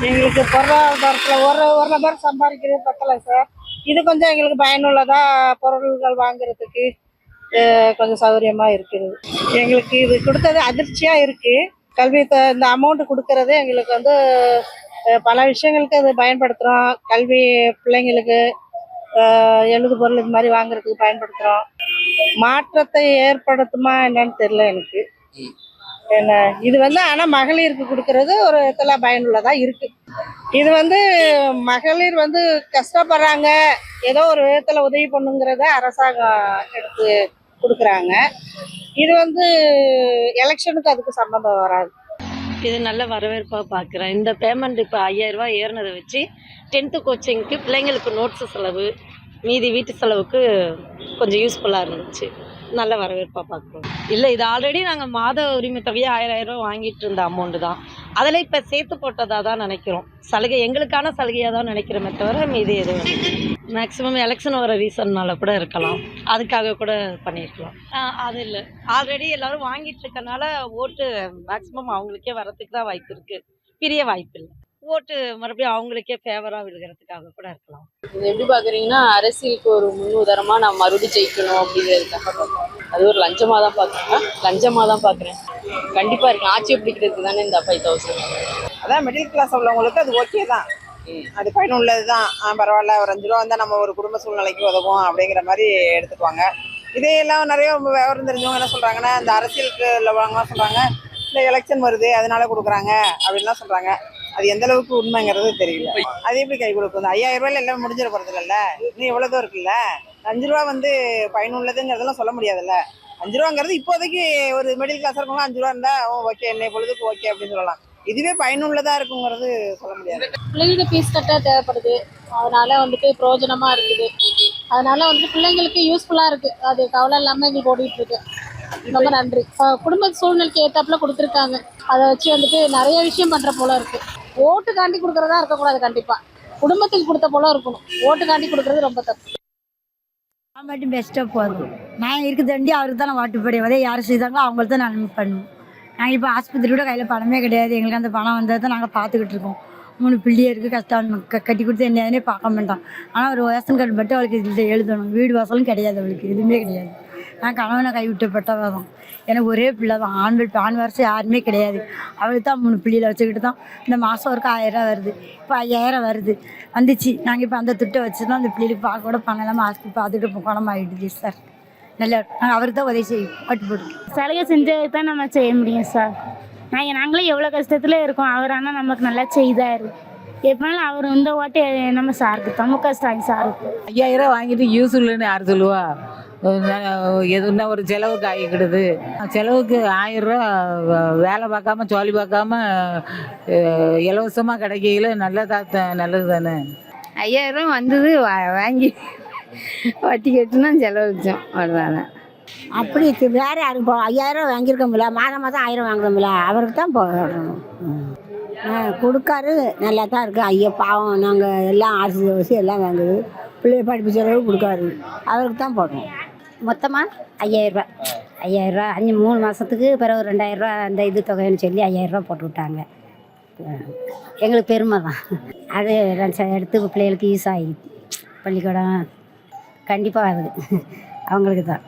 எங்களுக்கு பொருளாதாரத்தில் ஒரு ஒரு நபர் சம்பாதிக்கிறது பத்தலை சார். இது கொஞ்சம் எங்களுக்கு பயனுள்ளதாக பொருள்கள் வாங்குறதுக்கு கொஞ்சம் சௌகரியமாக இருக்குது. எங்களுக்கு இது கொடுத்தது அதிர்ச்சியாக இருக்குது. இந்த அமௌண்ட் கொடுக்கறது எங்களுக்கு வந்து பல விஷயங்களுக்கு அது பயன்படுத்துகிறோம். கல்வி பிள்ளைங்களுக்கு எழுது பொருள் இது மாதிரி வாங்குறதுக்கு பயன்படுத்துகிறோம். மாற்றத்தை ஏற்படுத்துமா என்னன்னு தெரியல எனக்கு. என்ன இது வந்து ஆனால் மகளிருக்கு கொடுக்கறது ஒரு இடத்துல பயனுள்ளதாக இருக்குது. இது வந்து மகளிர் வந்து கஷ்டப்படுறாங்க, ஏதோ ஒரு விதத்தில் உதவி பண்ணுங்கிறத அரசாங்கம் எடுத்து கொடுக்குறாங்க. இது வந்து எலெக்ஷனுக்கு அதுக்கு சம்மந்தம் வராது. இது நல்ல வரவேற்பாக பார்க்குறேன். இந்த பேமெண்ட் இப்போ 5000 ஏறினதை வச்சு 10th கோச்சிங்க்கு பிள்ளைங்களுக்கு நோட்ஸு செலவு, மீதி வீட்டு செலவுக்கு கொஞ்சம் யூஸ்ஃபுல்லாக இருந்துச்சு. நல்ல வரவேற்பாக பார்க்குறோம். இல்லை, இது ஆல்ரெடி நாங்கள் மாத உரிமை தொகையை 1000 வாங்கிட்டு இருந்த அமௌண்ட்டு தான். அதில் இப்போ சேர்த்து போட்டதாக தான் நினைக்கிறோம். சலுகை எங்களுக்கான சலுகையாக தான் நினைக்கிறோமே தவிர மீதி எதுவும் மேக்ஸிமம் எலெக்ஷன் வர ரீசன்னால கூட இருக்கலாம், அதுக்காக கூட பண்ணியிருக்கலாம். அது இல்லை, ஆல்ரெடி எல்லோரும் வாங்கிட்டு இருக்கனால ஓட்டு மேக்ஸிமம் அவங்களுக்கே வரத்துக்கு தான் வாய்ப்பு இருக்குது, பிரிய வாய்ப்பு இல்லை. ஓட்டு மறுபடியும் அவங்களுக்கே ஃபேவராக விழுகிறதுக்காக கூட இருக்கலாம். இது எப்படி பார்க்குறீங்கன்னா, அரசியலுக்கு ஒரு முன்னுதாரணமாக நான் மறுபடியும் ஜெயிக்கணும் அப்படிங்கிறதுக்காக பார்க்குறேன். அது ஒரு லஞ்சமாக தான் பார்க்குறேன். கண்டிப்பாக இருக்கு. ஆட்சியை பிடிக்கிறதுக்கு தானே இந்த 5000. அதான் மிடில் கிளாஸ் உள்ளவங்களுக்கு அது ஓகே தான், அது பயனுள்ளது தான். பரவாயில்ல, ஒரு 5 ரூபா வந்தால் நம்ம ஒரு குடும்ப சூழ்நிலைக்கு உதவும் அப்படிங்கிற மாதிரி எடுத்துக்குவாங்க. இதையெல்லாம் நிறைய விவரம் தெரிஞ்சவங்க என்ன சொல்கிறாங்கன்னா, இந்த அரசியலுக்கு உள்ளவங்கலாம் சொல்கிறாங்க இந்த எலெக்ஷன் வருது அதனால கொடுக்குறாங்க அப்படின்லாம் சொல்கிறாங்க. அது எந்த அளவுக்கு உண்மைங்கிறது தெரியல. அது எப்படி கை கொடுக்கும்? 5000 ரூபாயில எல்லாம் முடிஞ்சிட போகிறது இல்லைல்ல, இன்னும் எவ்வளோதான் இருக்குல்ல. 5 ரூபா வந்து பயனுள்ளதுங்கிறதெல்லாம் சொல்ல முடியாதுல்ல. 5 ரூபாங்கிறது இப்போதைக்கு ஒரு மிடில் கிளாஸ் இருக்கவங்க 5 ரூபா இருந்தால் ஓகே, என்னை பொழுதுக்கு ஓகே அப்படின்னு சொல்லலாம். இதுவே பயனுள்ளதாக இருக்குங்கிறது சொல்ல முடியாது. பிள்ளைங்களுக்கு ஃபீஸ் கட்ட தேவைப்படுது, அதனால வந்துட்டு பிரயோஜனமாக இருக்குது. அதனால வந்துட்டு பிள்ளைங்களுக்கு யூஸ்ஃபுல்லாக இருக்குது. அது கவலை இல்லாமல் எங்களுக்கு ஓடிட்டு இருக்கு. ரொம்ப நன்றி. குடும்ப சூழ்நிலைக்கு ஏற்றாப்புல கொடுத்துருக்காங்க. அதை வச்சு வந்துட்டு நிறைய விஷயம் பண்ணுற போல இருக்குது. ஓட்டுக்காண்டி கொடுக்குறதா இருக்கக்கூடாது, கண்டிப்பாக குடும்பத்துக்கு கொடுத்த போல இருக்கணும். ஓட்டுக்காண்டி கொடுக்குறது ரொம்ப தப்பு. மட்டும் பெஸ்ட்டாக போதும். நான் இருக்குதாண்டி அவருக்கு தான் நான் வாட்டு போடுவதே, யார் செய்தாங்களோ அவங்களுக்கு தான் நான் பண்ணுவோம். நாங்கள் இப்போ ஆஸ்பத்திரியோட கையில் பணமே கிடையாது. எங்களுக்கு அந்த பணம் வந்தது தான் நாங்கள் பார்த்துக்கிட்டு இருக்கோம். 3 பிள்ளையே இருக்குது, கஷ்டம் கட்டி கொடுத்து என்னன்னே பார்க்க மாட்டோம். ஆனால் ஒரு ரேஷன் கார்டு மட்டும் அவளுக்கு இதில் எழுதணும். வீடு வாசலும் கிடையாது, அவளுக்கு எதுவுமே கிடையாது. நான் கணவனை கைவிட்டப்பட்டவ தான். எனக்கு ஒரே பிள்ளை தான், ஆண் வருஷம் யாருமே கிடையாது. அவளுக்கு தான் 3 பிள்ளைகளை வச்சுக்கிட்டு தான் இந்த மாதம் வரைக்கும் 1000 வருது. இப்போ 5000 வருது வந்துச்சு. நாங்கள் இப்போ அந்த திட்டம் வச்சு தான் அந்த பிள்ளைகளுக்கு பார்க்க கூட பணம் இல்லாமல் ஹாஸ்பிட்டல் பார்த்துட்டு குணமாகிடுது சார். நல்லா நாங்கள் அவருக்கு தான் உதவி செய்யும், ஓட்டு போட்டு சலுகை செஞ்சது தான் நம்ம செய்ய முடியும் சார். நாங்களும் எவ்வளோ கஷ்டத்தில் இருக்கோம், அவர் ஆனால் நமக்கு நல்லா செய்தார். எப்போனாலும் அவர் இந்த ஓட்டு நம்ம சாருக்கு தான், முக ஸ்டாலின் சாருக்கு. 5000 வாங்கிட்டு யூஸ் இல்லைன்னு யார் சொல்லுவா? எதுனா ஒரு செலவுக்கு ஆகிக்கிடுது. செலவுக்கு 1000 ரூபா வேலை பார்க்காம ஜோலி பார்க்காம இலவசமாக கிடைக்கல, நல்லது தானே. 5000 ரூபா வந்தது, வாங்கி வட்டி கட்டுனா செலவழிச்சோம், அவ்வளோதானே. அப்படி வேறு யாருக்கு போகலாம்? 5000 ரூபா வாங்கியிருக்கோம்ல, மாதம் 1000 வாங்குறோம்ல, அவருக்கு தான் போகணும். கொடுக்காரு நல்லா தான் இருக்குது. ஐயா பாவம், நாங்கள் எல்லாம் ஆர்சி வச்சு எல்லாம் வாங்குது, பிள்ளைய படிப்பு செலவு கொடுக்காரு, அவருக்கு தான் போடணும். மொத்தமாக 5000 ரூபா 3 மாதத்துக்கு பிறகு 2000 ரூபா அந்த இது தொகைன்னு சொல்லி 5000 ரூபா போட்டு விட்டாங்க. எங்களுக்கு பெருமை தான் அது. எடுத்து பிள்ளைகளுக்கு யூஸ் ஆகி பள்ளிக்கூடம் கண்டிப்பாக வருது அவங்களுக்கு தான்.